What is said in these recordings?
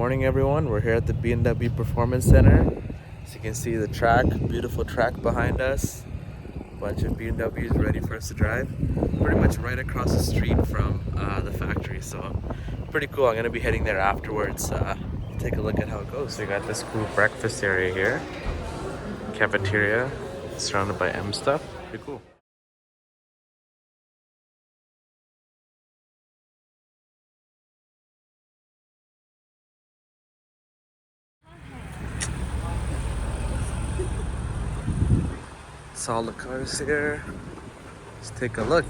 morning everyone. We're here at the BMW Performance Center. As you can see the track, beautiful track behind us. A bunch of BMWs ready for us to drive. Pretty much right across the street from the factory. So pretty cool. I'm going to be heading there afterwards. Take a look at how it goes. So we got this cool breakfast area here. Cafeteria surrounded by M stuff. Pretty cool. Saw all the cars here. Let's take a look.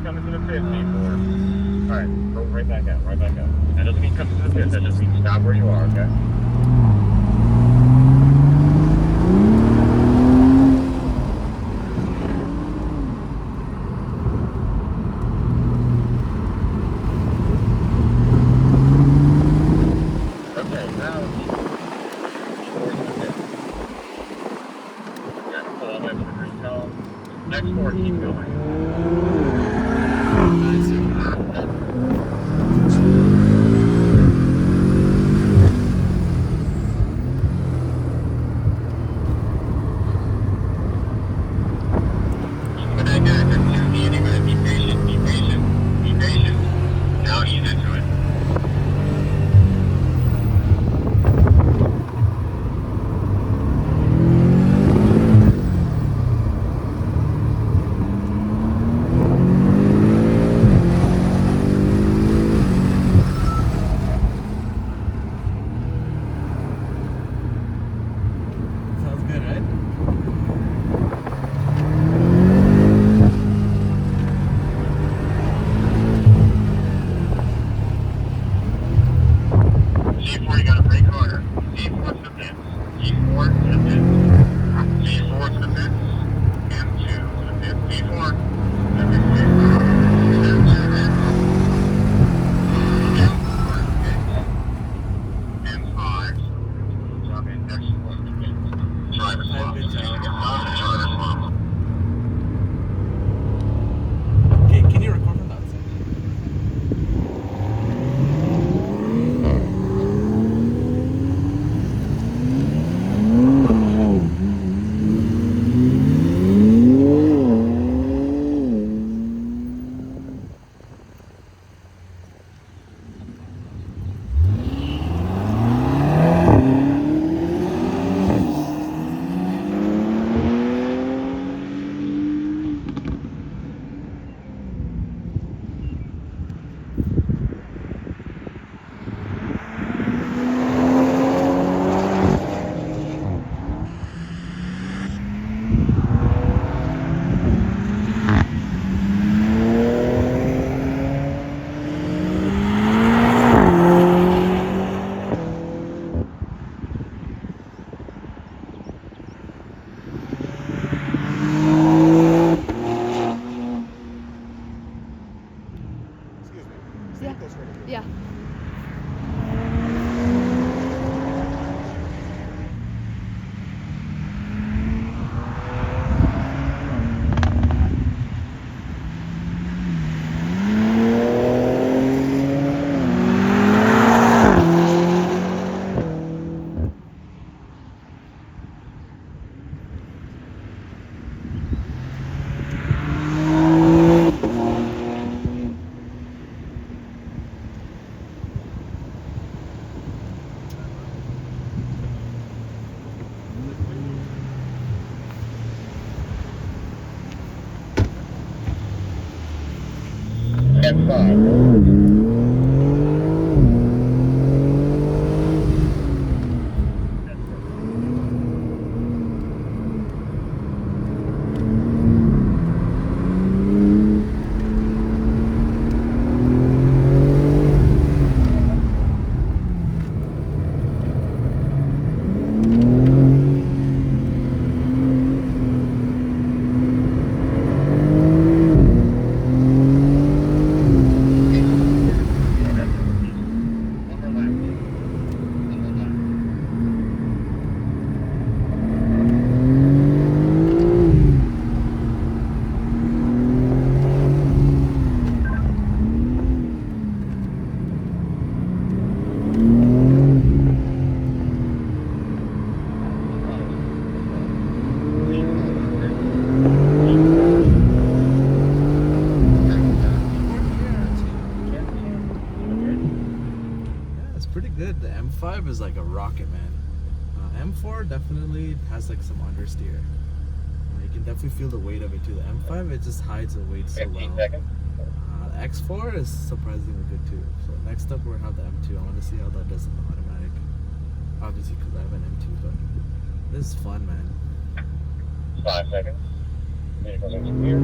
Coming to the pit, C4. Alright, go right back out, right back out. That doesn't mean come to the pit, that just means stop where you are, okay? Okay, now towards the pit. Okay, pull all the way to the green cone. Next four, keep going. Yeah. F5. pretty good. The M5 is like a rocket, man. M4 definitely has like some understeer. You can definitely feel the weight of it too. The M5, it just hides the weight so 15 well. seconds. The X4 is surprisingly good too. So next up we'll have the M2. I want to see how that does in the automatic. Obviously because I have an M2, but this is fun, man. 5 seconds. Vehicle's engineered.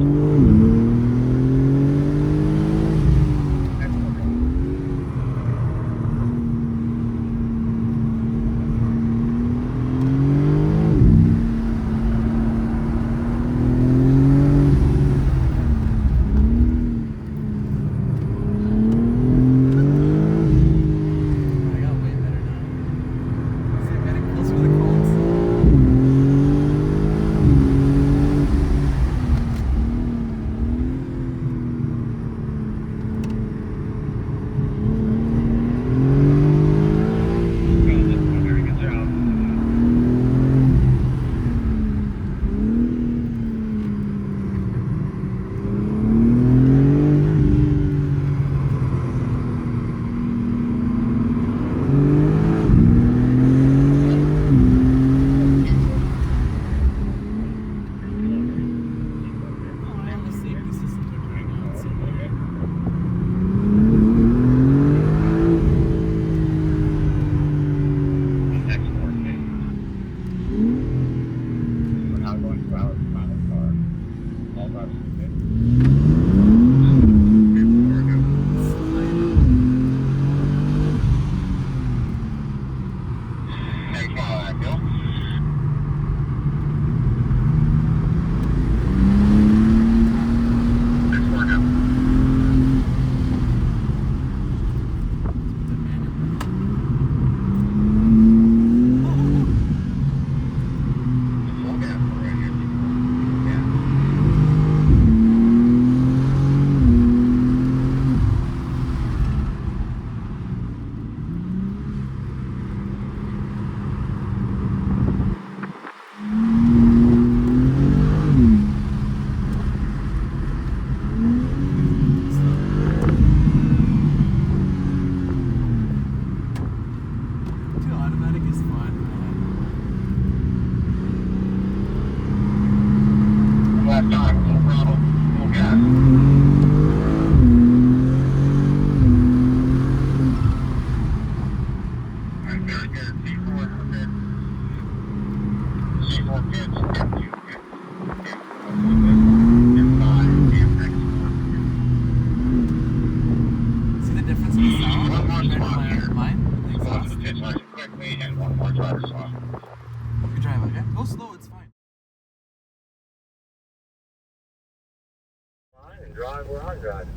And drive where I'm driving.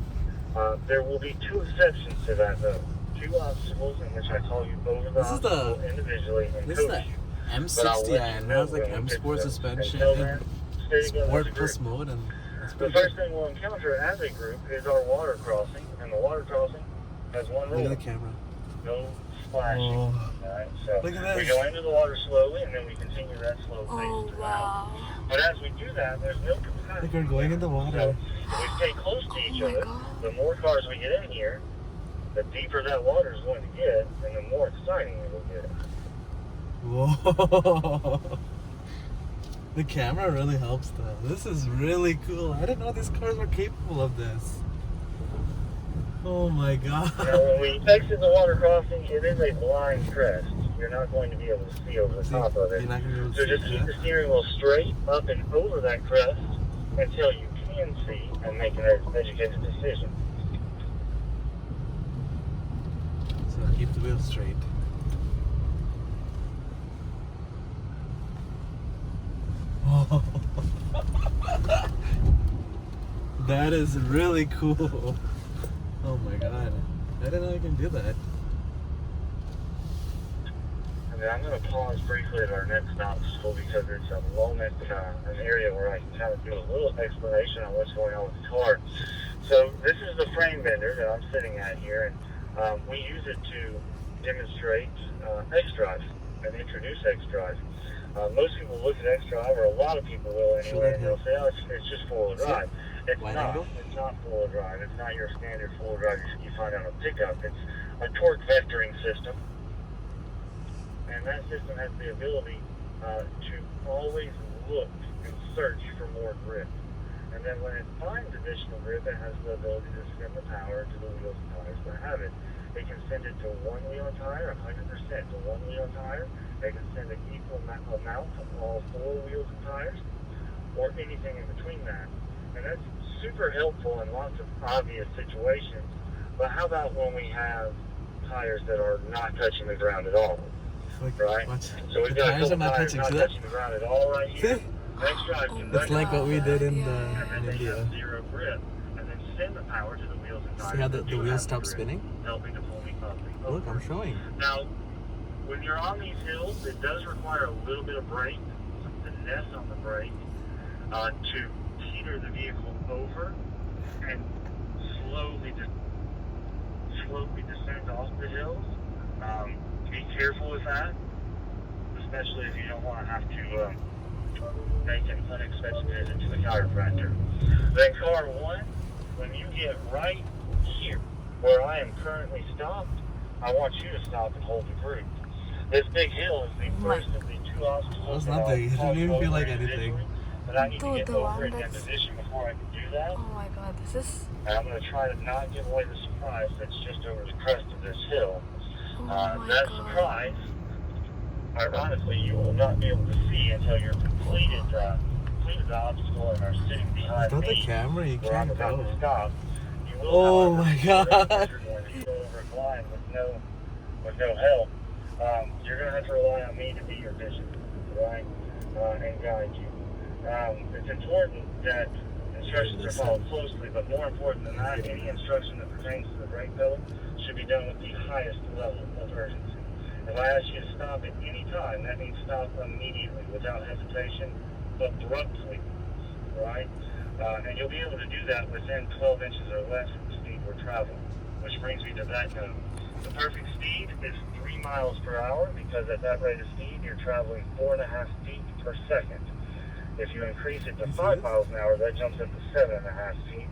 There will be two exceptions to that though. Two obstacles in which I call you over the obstacle individually and this is coach the you. M60i and it has like M Sport suspension and Sport Plus mode, and the first thing we'll encounter as a group is our water crossing, and the water crossing has one rule. Look at the camera. No splashing. Oh. Alright, so Look at we this. go into the water slowly and then we continue that slow pace throughout. But as we do that, there's no capacity. Like we're going in the water. So if we stay close to each other, the more cars we get in here, the deeper that water is going to get, and the more exciting it will get. Whoa. The camera really helps though. This is really cool. I didn't know these cars were capable of this. Oh my god. Now when we exit the water crossing, it is a blind crest. You're not going to be able to see over the top of it. You're not gonna be able to So see just keep the steering wheel straight up and over that crest until you can see and make an educated decision. So keep the wheel straight. Oh. That is really cool. Oh my god. I didn't know I can do that. And I'm going to pause briefly at our next obstacle because it's a moment, an area where I can kind of do a little explanation on what's going on with the car. So this is the frame bender that I'm sitting at here, and we use it to demonstrate X-Drive and introduce X-Drive. Most people look at X-Drive, or a lot of people will anyway, and they'll say, oh, it's just four-wheel drive. It's not. It's not four-wheel drive. It's not your standard four-wheel drive you find on a pickup. It's a torque vectoring system. And that system has the ability to always look and search for more grip. And then when it finds additional grip, it has the ability to send the power to the wheels and tires that have it. It can send it to one wheel and tire, 100% to one wheel and tire. It can send an equal amount to all four wheels and tires, or anything in between that. And that's super helpful in lots of obvious situations. But how about when we have tires that are not touching the ground at all? Like, right? watch. So we've The got tires are not touching. not See that? touching the ground at all right here. Next drive can It's like what we did in and then they India. have zero grip, and then send the power to the wheels and tires. See how the that do wheels have stop grip, spinning? helping to pull me up. Look, I'm showing. Now, when you're on these hills, it does require a little bit of brake, some finesse on the brake, to teeter the vehicle over and slowly descend off the hills. Be careful with that, especially if you don't want to have to make an unexpected visit to the chiropractor. Then car one, when you get right here, where I am currently stopped, I want you to stop and hold the group. This big hill is the first of the two obstacles. It's not big. It didn't even feel like anything. But I need to get the over one it in that's... position before I can do that. Oh my god, this is... And I'm going to try to not give away the surprise that's just over the crest of this hill. Oh my That god. surprise, ironically, you will not be able to see until you're completed the obstacle and are sitting behind Without the me, camera, you where I'm can't about go. to stop. You will, Oh however, my be god. when you go over a blind with no help. You're going to have to rely on me to be your vision, right, and guide you. It's important that instructions are followed closely, but more important than that, any instruction that pertains to the brake pedal should be done with the highest level of urgency. If I ask you to stop at any time, that means stop immediately, without hesitation, abruptly, right? And you'll be able to do that within 12 inches or less of the speed we're traveling, which brings me to that note. The perfect speed is 3 miles per hour, because at that rate of speed, you're traveling 4.5 feet per second. If you increase it to 5 miles an hour, that jumps up to 7.5 feet,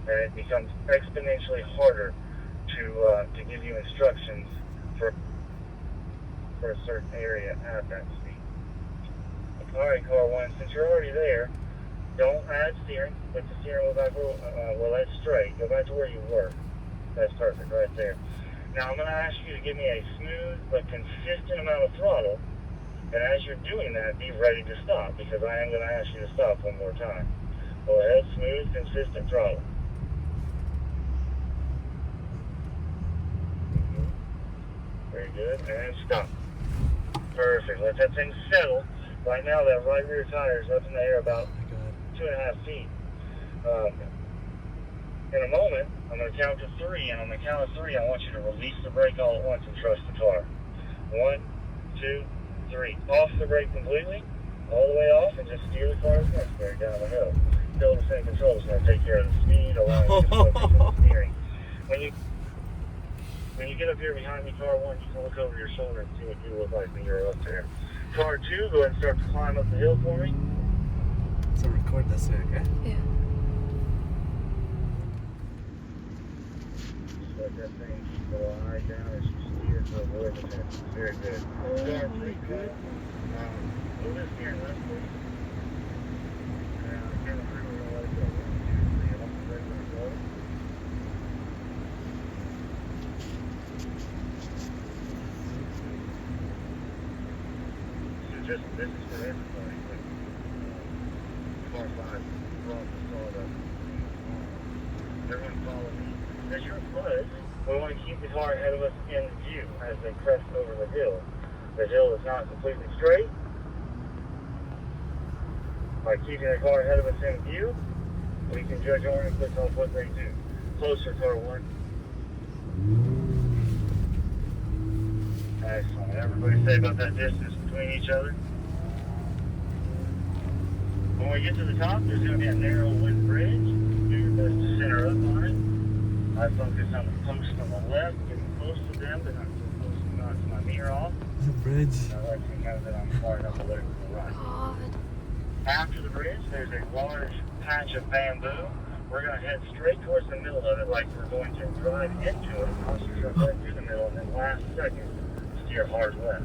and it becomes exponentially harder to give you instructions for a certain area at that speed. All right, car one, since you're already there, don't add steering. Put the steering wheel back well, that's straight. Go back to where you were. That's perfect, right there. Now I'm going to ask you to give me a smooth but consistent amount of throttle. And as you're doing that, be ready to stop, because I am going to ask you to stop one more time. Go ahead, smooth, consistent throttle. Very good, and stop. Perfect. Let that thing settle. Right now, that right rear tire is up in the air about 2.5 feet. In a moment, I'm going to count to 3, and on the count of 3, I want you to release the brake all at once and trust the car. 1, 2, 3. Off the brake completely, all the way off, and just steer the car as necessary down the hill. Still the same control is going to take care of the speed, allowing you to focus on the steering. When you get up here behind me, car one, you can look over your shoulder and see what you look like when you're up there. Car two, go ahead and start to climb up the hill for me. So record this way, okay? Yeah. Just let that thing keep the eye down as you steer to avoid the fence. Very good. Car three, good. Move this steering left, please. And camera three, we're going to let it go. 1, 2, 3, off the brake, let it go. This is for everybody, but car 5 brought the sawdust. Everyone follow me. As you're close, we want to keep the car ahead of us in view as they crest over the hill. The hill is not completely straight. By keeping the car ahead of us in view, we can judge our inputs off what they do. Closer, car 1. Excellent. Everybody say about that distance between each other. When we get to the top, there's going to be a narrow wooden bridge. Do your best to center up on it. I focus on the post on the left, getting close to them, but not so close to knock my mirror off. The bridge. I like to know that I'm far enough away from the right. God. After the bridge, there's a large patch of bamboo. We're going to head straight towards the middle of it like we're going to drive into it. Concentrate right through the middle, and then last second, steer hard left.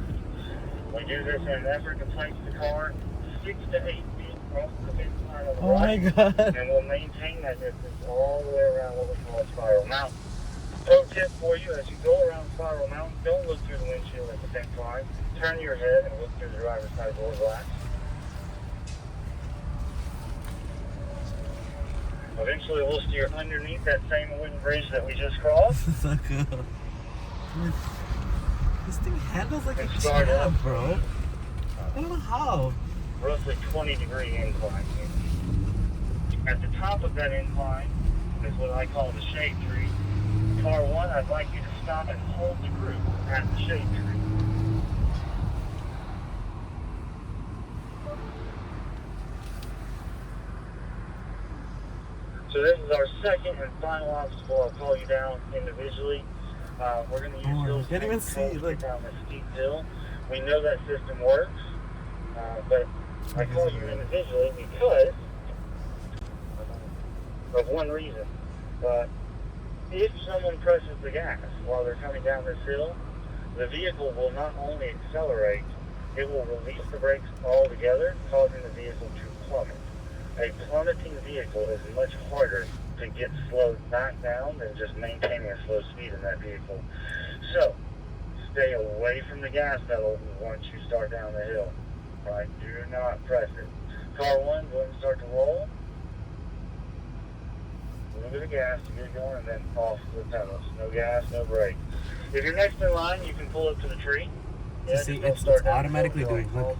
We do this in an effort to place the car 6 to 8 feet off the fence line on the right. my god. And we'll maintain that distance all the way around what we call a spiral mountain. Pro tip for you, as you go around Spiral Mountain, don't look through the windshield at the fence line. Turn your head and look through the driver's side door glass. Eventually we'll steer underneath that same wooden bridge that we just crossed. This is so cool. This thing handles like a Start champ, up. bro. I don't know how. Roughly 20-degree incline. At the top of that incline is what I call the shade tree. Car 1, I'd like you to stop and hold the group at the shade tree. So this is our second and final obstacle. I'll call you down individually. We're going to use hills can't even see, to look. get down this steep hill. We know that system works, but I call you individually because of one reason. If someone presses the gas while they're coming down this hill, the vehicle will not only accelerate, it will release the brakes altogether, causing the vehicle to plummet. A plummeting vehicle is much harder to get slowed back down than just maintaining a slow speed in that vehicle. So, stay away from the gas pedal once you start down the hill. Right? Do not press it. Car 1, go ahead and start to roll. A little bit of gas to get it going, and then off the pedals. No gas, no brake. If you're next in line, you can pull up to the tree. See, it's automatically doing. Look,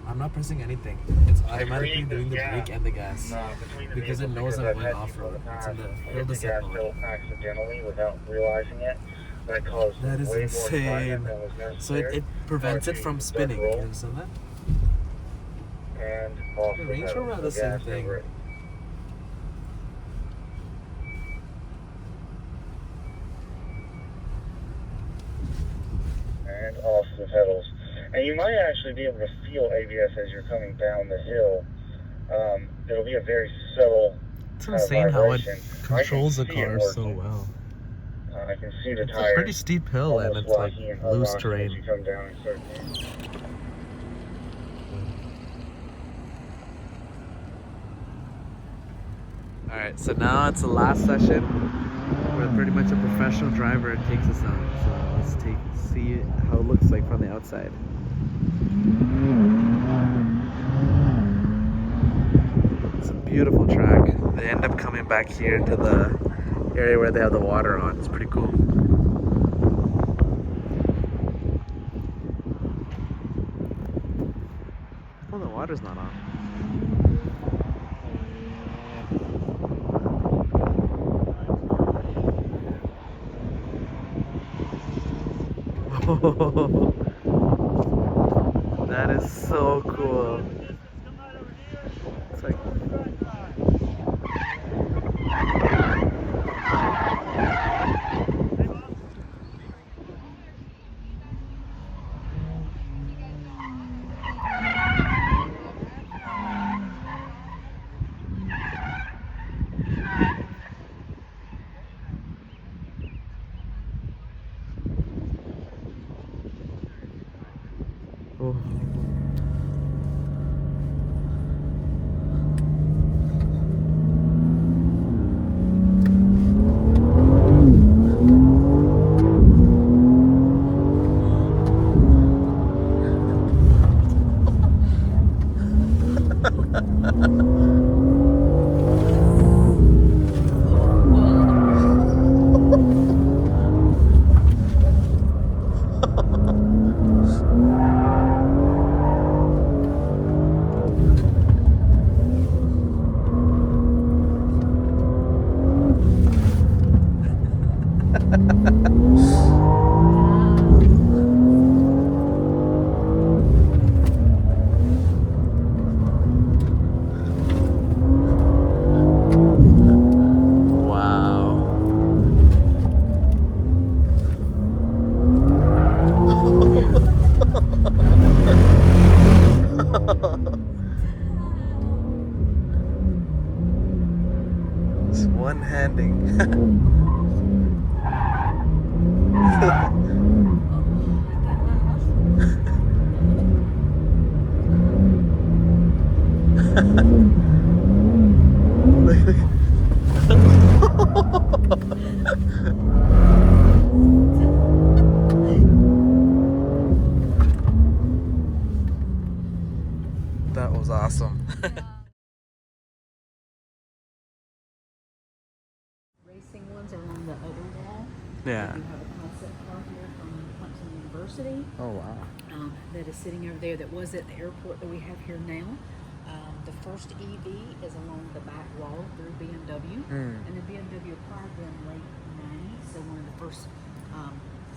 I'm not pressing anything. It's automatically doing the brake and the gas because it knows I'm going off road. It's in the hill descent mode. Accidentally, without realizing it, that caused That is way more insane. excitement than was So necessary. it prevents it from spinning. You understand that? And off The the Range pedals. Rover had No the same gas, no thing. brake. And off the pedals. And you might actually be able to feel ABS as you're coming down the hill. It'll be a very subtle It's kind of insane how it vibration. controls the I can see it car so working. well. I can see the It's a tires pretty steep hill and almost it's like locking and loose unlocking as terrain. you come down and start moving. Alright, so now it's the last session where pretty much a professional driver takes us out. So let's see how it looks like from the outside. It's a beautiful track. They end up coming back here to the area where they have the water on. It's pretty cool. Oh, the water's not on. That is so cool. It's like oh. awesome. Racing ones are on the other wall. Yeah. We do have a concept car here from Clemson University Oh wow. that is sitting over there that was at the airport that we have here now. The first EV is along the back wall through BMW. And the BMW acquired them late 90s. So one of the first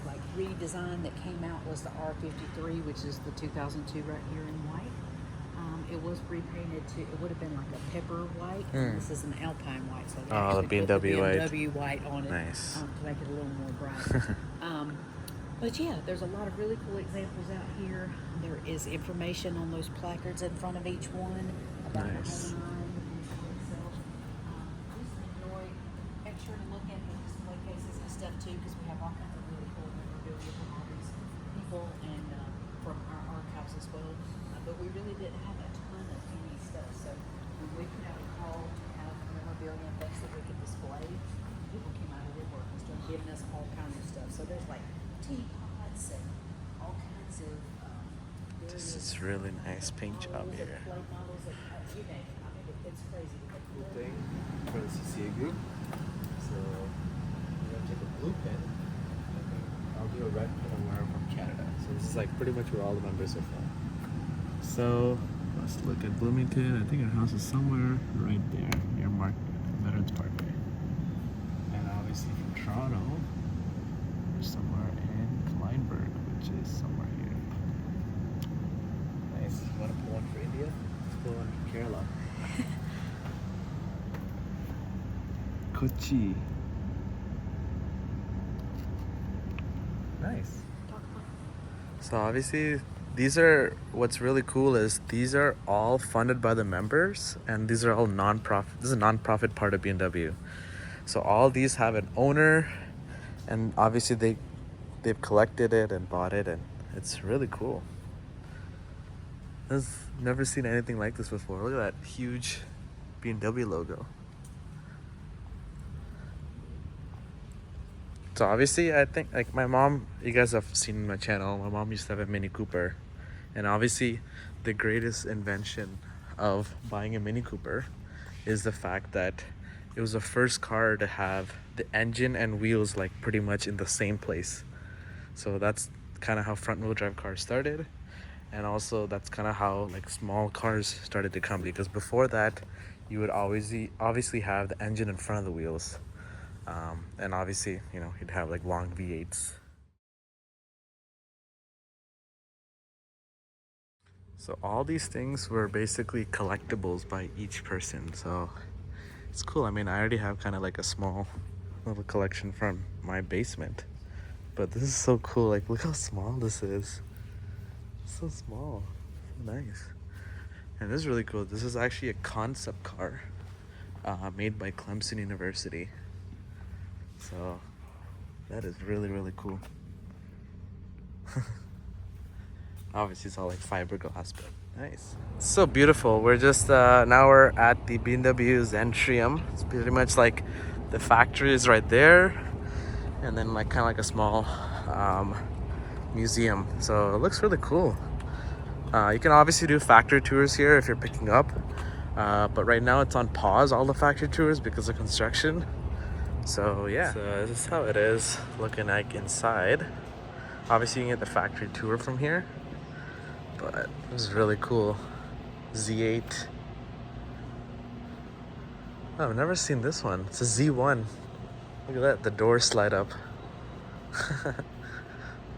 like redesign that came out was the R53, which is the 2002 right here in white. It was repainted to, it would have been like a pepper white. And this is an Alpine white. So they Oh, the actually put BMW white. BMW white on it. Nice. To make it a little more bright. But yeah, there's a lot of really cool examples out here. There is information on those placards in front of each one about Nice. the line and the show itself. Just enjoy, make sure to look at the display cases and stuff too, because we have all kinds of really cool memorabilia from all these people and from our archives as well. But we really didn't have a ton of any stuff, so when we put out a call to have memorabilia and things that we could display, people came out of their work and started giving us all kinds of stuff. So there's like teapots and all kinds of This is really nice paint job here. plate models that you name it. I mean, it's crazy. Cool thing for the CCA group. So I'm gonna take a blue pen. I'll do a red pen and where I'm from Canada. So this is like pretty much where all the members are from. So let's look at Bloomington. I think our house is somewhere right there near Veterans Parkway. And obviously from Toronto, we're somewhere in Kleinburg, which is somewhere here. Nice. You want to pull one for India? Let's pull one for Kerala. Kochi. Nice. So obviously these are, what's really cool is these are all funded by the members and these are all non-profit. This is a non-profit part of BMW. So all these have an owner and obviously they've collected it and bought it and it's really cool. I've never seen anything like this before. Look at that huge BMW logo. So obviously I think like my mom, you guys have seen my channel, my mom used to have a Mini Cooper. And obviously the greatest invention of buying a Mini Cooper is the fact that it was the first car to have the engine and wheels like pretty much in the same place. So that's kind of how front wheel drive cars started. And also that's kind of how like small cars started to come, because before that you would always obviously have the engine in front of the wheels. And obviously, you know, you'd have like long V8s. So all these things were basically collectibles by each person. So it's cool. I mean, I already have kind of like a small little collection from my basement. But this is so cool. Like, look how small this is. It's so small. So nice. And this is really cool. This is actually a concept car made by Clemson University. So that is really, really cool. Obviously it's all like fiberglass, but nice. It's so beautiful. We're just now we're at the BMW Zentrium. It's pretty much like the factory is right there, and then like kind of like a small museum. So it looks really cool. You can obviously do factory tours here if you're picking up, but right now it's on pause, all the factory tours, because of construction. So yeah, so this is how it is looking like inside. Obviously you can get the factory tour from here, but this is really cool. Z8. Oh, I've never seen this one. It's a Z1. Look at that, the doors slide up.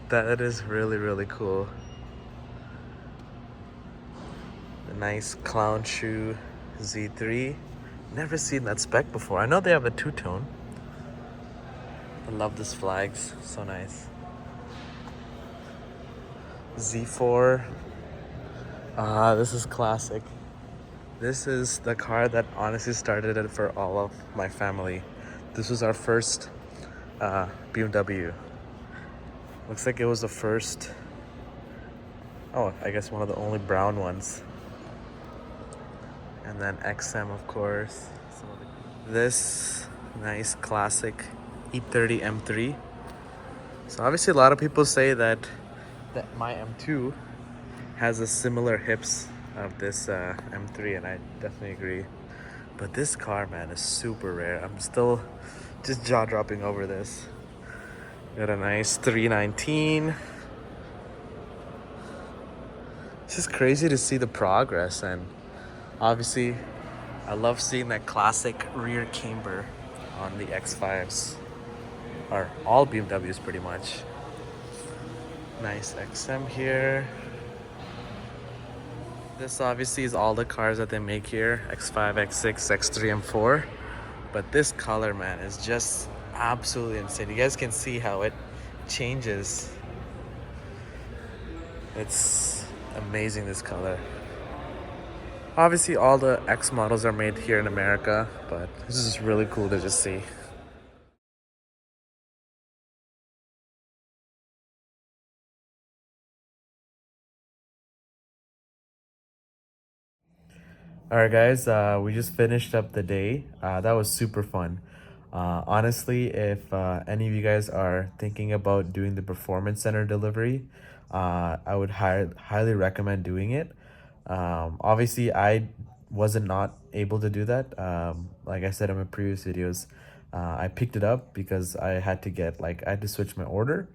That is really, really cool. The nice clown shoe Z3. Never seen that spec before. I know they have a two-tone. I love these flags, so nice. Z4. This is classic. This is the car that honestly started it for all of my family. This was our first BMW. Looks like it was the first, oh, I guess one of the only brown ones. And then XM, of course. This nice classic E30 M3. So obviously a lot of people say that my M2 has a similar hips of this M3, and I definitely agree. But this car, man, is super rare. I'm still just jaw dropping over this. Got a nice 319. It's just crazy to see the progress, and obviously, I love seeing that classic rear camber on the X5s, or all BMWs pretty much. Nice XM here. This obviously is all the cars that they make here, X5, X6, X3, and 4. But this color, man, is just absolutely insane. You guys can see how it changes. It's amazing, this color. Obviously, all the X models are made here in America, but this is just really cool to just see. All right, guys, we just finished up the day. That was super fun. Honestly, if any of you guys are thinking about doing the performance center delivery, I would highly recommend doing it. Obviously, I wasn't not able to do that. Like I said in my previous videos, I picked it up because I had to I had to switch my order.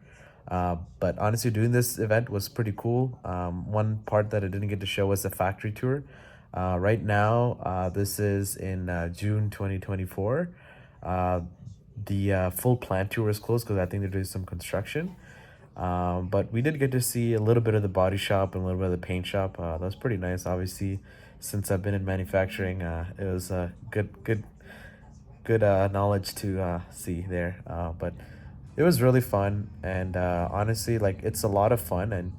But honestly, doing this event was pretty cool. One part that I didn't get to show was the factory tour. Right now, this is in June 2024. The full plant tour is closed because I think they're doing some construction. But we did get to see a little bit of the body shop and a little bit of the paint shop. That was pretty nice. Obviously, since I've been in manufacturing, it was good knowledge to see there. But it was really fun, and honestly, like it's a lot of fun, and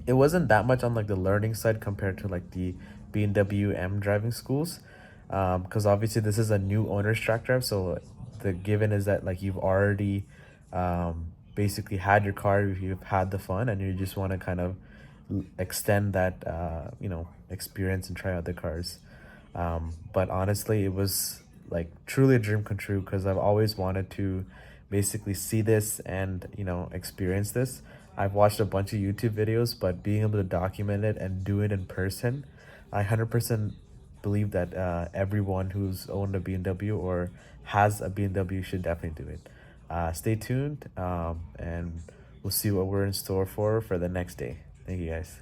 it wasn't that much on like the learning side compared to like the BMW M driving schools, because obviously this is a new owner's track drive, so the given is that like you've already basically had your car, you've had the fun, and you just want to kind of extend that experience and try out the cars. But honestly, it was like truly a dream come true because I've always wanted to basically see this and experience this. I've watched a bunch of YouTube videos, but being able to document it and do it in person, I 100% believe that everyone who's owned a BMW or has a BMW should definitely do it. Stay tuned, and we'll see what we're in store for the next day. Thank you, guys.